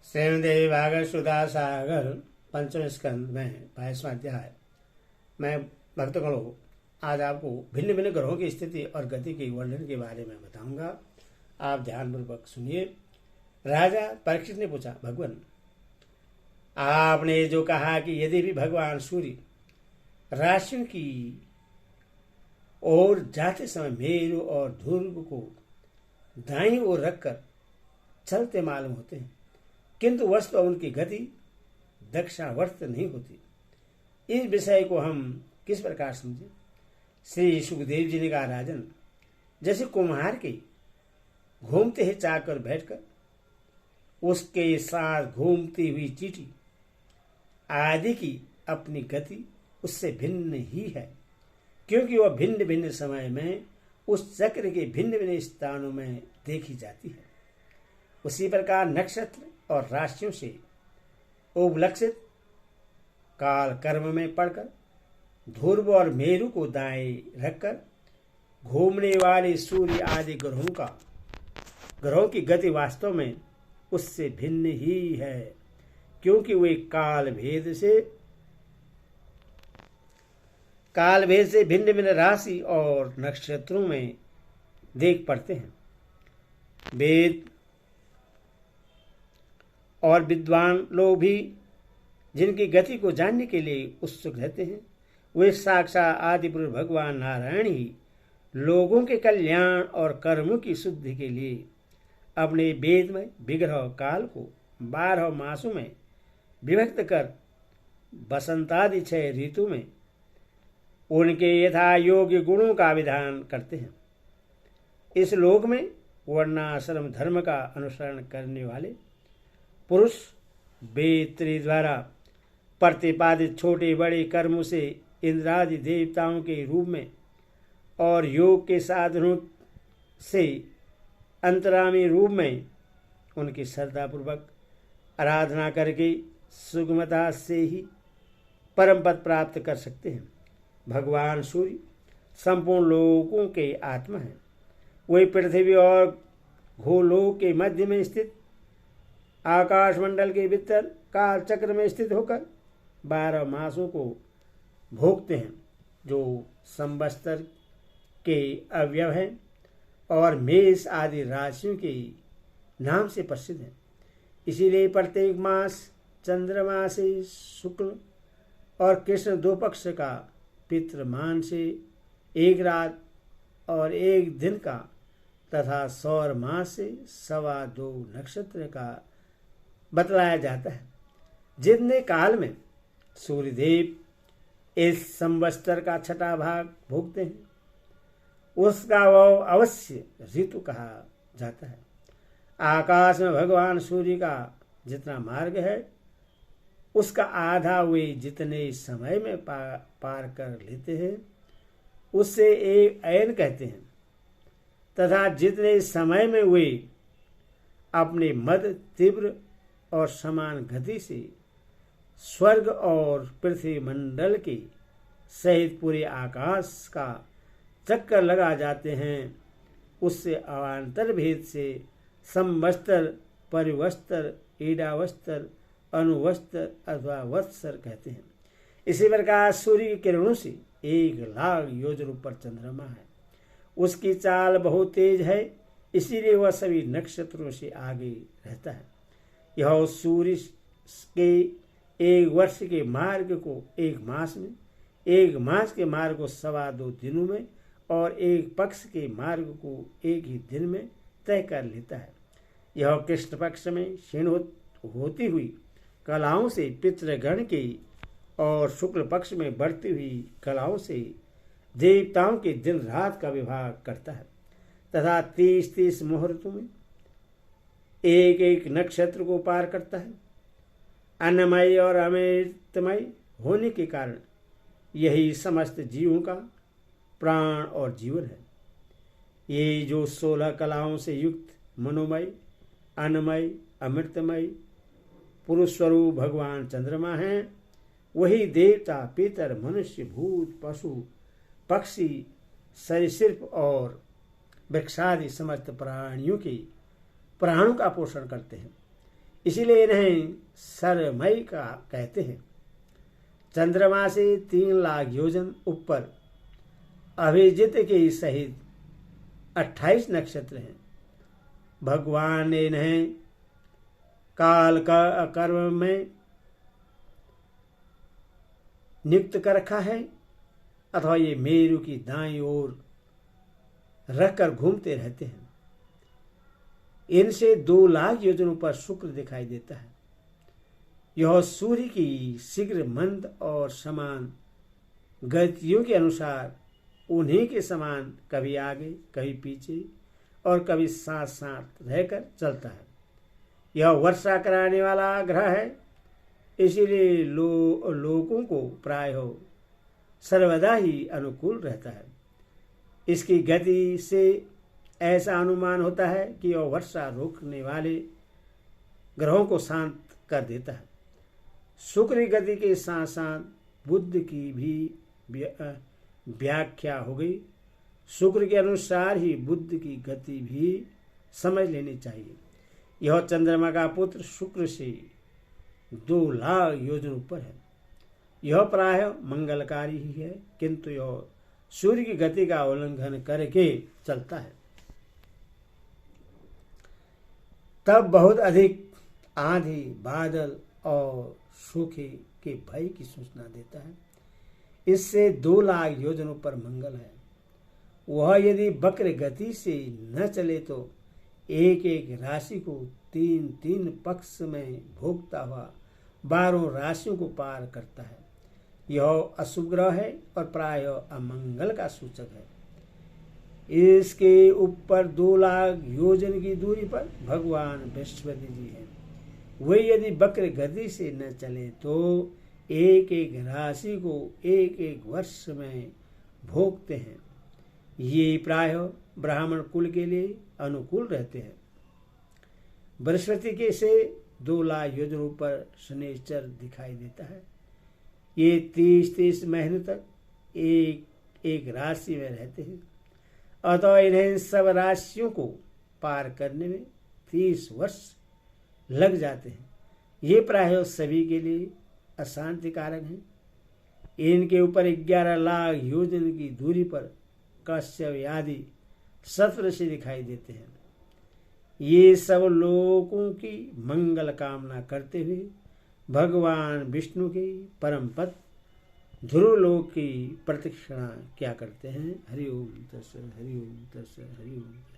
श्रीमद्देवी भागवत सुधा सागर पंचम स्कंद में 22वां अध्याय। मैं भक्तगणों आज आपको भिन्न भिन्न ग्रहों की स्थिति और गति के वर्णन के बारे में बताऊंगा। आप ध्यानपूर्वक सुनिए। राजा परीक्षित ने पूछा, भगवान आपने जो कहा कि यदि भी भगवान सूर्य राशियों की ओर जाते समय मेरु और ध्रुव को दाईं ओर रखकर चलते मालूम होते हैं, किंतु वस्तु उनकी गति दक्षावर्त नहीं होती, इस विषय को हम किस प्रकार समझें? श्री सुखदेव जी ने कहा, राजन, जैसे कुम्हार के घूमते ही चाक पर बैठकर उसके साथ घूमती हुई चींटी आदि की अपनी गति उससे भिन्न ही है, क्योंकि वह भिन्न भिन्न समय में उस चक्र के भिन्न भिन्न स्थानों में देखी जाती है। उसी प्रकार नक्षत्र और राशियों से उपलक्षित काल कर्म में पड़कर ध्रुव और मेरु को दाएं रखकर घूमने वाले सूर्य आदि ग्रहों की गति वास्तव में उससे भिन्न ही है, क्योंकि वे काल भेद से भिन्न भिन्न राशि और नक्षत्रों में देख पड़ते हैं। वेद और विद्वान लोग भी जिनकी गति को जानने के लिए उत्सुक रहते हैं, वे साक्षात आदिपुरुष भगवान नारायण ही लोगों के कल्याण और कर्मों की शुद्धि के लिए अपने वेद में विग्रह काल को 12 मासों में विभक्त कर बसंतादि 6 ऋतु में उनके यथा योग्य गुणों का विधान करते हैं। इस लोक में वर्णाश्रम धर्म का अनुसरण करने वाले पुरुष वेत्री द्वारा प्रतिपादित छोटे बड़े कर्मों से इंद्रादि देवताओं के रूप में और योग के साधनों से अंतरामी रूप में उनकी श्रद्धापूर्वक आराधना करके सुगमता से ही परम पद प्राप्त कर सकते हैं। भगवान सूर्य संपूर्ण लोकों के आत्मा है। वही पृथ्वी और गोलोक के मध्य में स्थित आकाश मंडल के भीतर काल चक्र में स्थित होकर 12 मासों को भोगते हैं, जो संवत्सर के अवयव हैं और मेष आदि राशियों के नाम से प्रसिद्ध है। इसीलिए प्रत्येक मास चंद्रमा से शुक्ल और कृष्ण 2 पक्ष का, पितृमान से 1 रात और 1 दिन का तथा सौर मास से 2.25 नक्षत्र का बतलाया जाता है। जितने काल में सूर्यदेव इस संवत्सर का 6ठा भाग भोगते हैं, उसका वह अवश्य ऋतु कहा जाता है। आकाश में भगवान सूर्य का जितना मार्ग है, उसका आधा वे जितने समय में पार कर लेते हैं, उससे एक अयन कहते हैं, तथा जितने समय में वे अपने मद तीव्र और समान गति से स्वर्ग और पृथ्वी मंडल के सहित पूरे आकाश का चक्कर लगा जाते हैं, उससे अवान्तर भेद से संवत्सर, परिवत्सर, ईडावत्सर, अनुवत्सर अथवा वत्सर कहते हैं। इसी प्रकार सूर्य की किरणों से 1,00,000 योजन ऊपर चंद्रमा है। उसकी चाल बहुत तेज है, इसीलिए वह सभी नक्षत्रों से आगे रहता है। यह सूर्य के 1 वर्ष के मार्ग को 1 मास में, 1 मास के मार्ग को 2.25 दिनों में और 1 पक्ष के मार्ग को 1 ही दिन में तय कर लेता है। यह कृष्ण पक्ष में क्षीण होती हुई कलाओं से पितृगण की और शुक्ल पक्ष में बढ़ती हुई कलाओं से देवताओं के दिन रात का विभाग करता है, तथा 30 मुहूर्तों में 1 नक्षत्र को पार करता है। अन्नमय और अमृतमय होने के कारण यही समस्त जीवों का प्राण और जीवन है। ये जो 16 कलाओं से युक्त मनोमय, अन्नमय, अमृतमय पुरुष स्वरूप भगवान चंद्रमा हैं, वही देवता, पितर, मनुष्य, भूत, पशु, पक्षी, सरीसृप और वृक्षादि समस्त प्राणियों के प्राणों का पोषण करते हैं। इसीलिए इन्हें सरमई का कहते हैं। चंद्रमा से 3 लाख योजन ऊपर अभिजित के सहित 28 नक्षत्र हैं। भगवान ने इन्हें काल का कर्म में नियुक्त कर रखा है, अथवा ये मेरु की दाईं ओर रखकर घूमते रहते हैं। इनसे 2 लाख योजनों पर शुक्र दिखाई देता है। यह सूर्य की शीघ्र मंद और समान गतियों के अनुसार उन्हीं के समान कभी आगे कभी पीछे और कभी साथ साथ रहकर चलता है। यह वर्षा कराने वाला ग्रह है, इसीलिए लोगों को प्रायः सर्वदा ही अनुकूल रहता है। इसकी गति से ऐसा अनुमान होता है कि यह वर्षा रोकने वाले ग्रहों को शांत कर देता है। शुक्र की गति के साथ साथ बुध की भी व्याख्या हो गई। शुक्र के अनुसार ही बुध की गति भी समझ लेनी चाहिए। यह चंद्रमा का पुत्र शुक्र से 2 लाख योजन ऊपर है। यह प्रायः मंगलकारी ही है, किंतु यह सूर्य की गति का उल्लंघन करके चलता है। तब बहुत अधिक आंधी, बादल और सूखे के भय की सूचना देता है। इससे 2 लाख योजनों पर मंगल है। वह यदि वक्र गति से न चले तो एक एक राशि को 3-3 पक्ष में भोगता हुआ 12 राशियों को पार करता है। यह अशुभ ग्रह है और प्रायः अमंगल का सूचक है। इसके ऊपर 2 लाख योजन की दूरी पर भगवान बृहस्पति जी हैं। वे यदि वक्र गति से न चले तो एक एक राशि को एक एक वर्ष में भोगते हैं। ये प्रायः ब्राह्मण कुल के लिए अनुकूल रहते हैं। बृहस्पति के से 2 लाख योजनों पर शनिचर दिखाई देता है। ये 30-30 महीने तक एक एक राशि में रहते हैं, अतः इन्हें सब राशियों को पार करने में 30 वर्ष लग जाते हैं। ये प्रायः सभी के लिए अशांति कारक हैं। इनके ऊपर 11 लाख योजन की दूरी पर कश्यप आदि सप्तऋषि दिखाई देते हैं। ये सब लोगों की मंगल कामना करते हुए भगवान विष्णु के परम पद ध्रुव लोक की प्रतीक्षा क्या करते हैं। हरि ओम तत्सत, हरि ओम तत्सत, हरि ओम।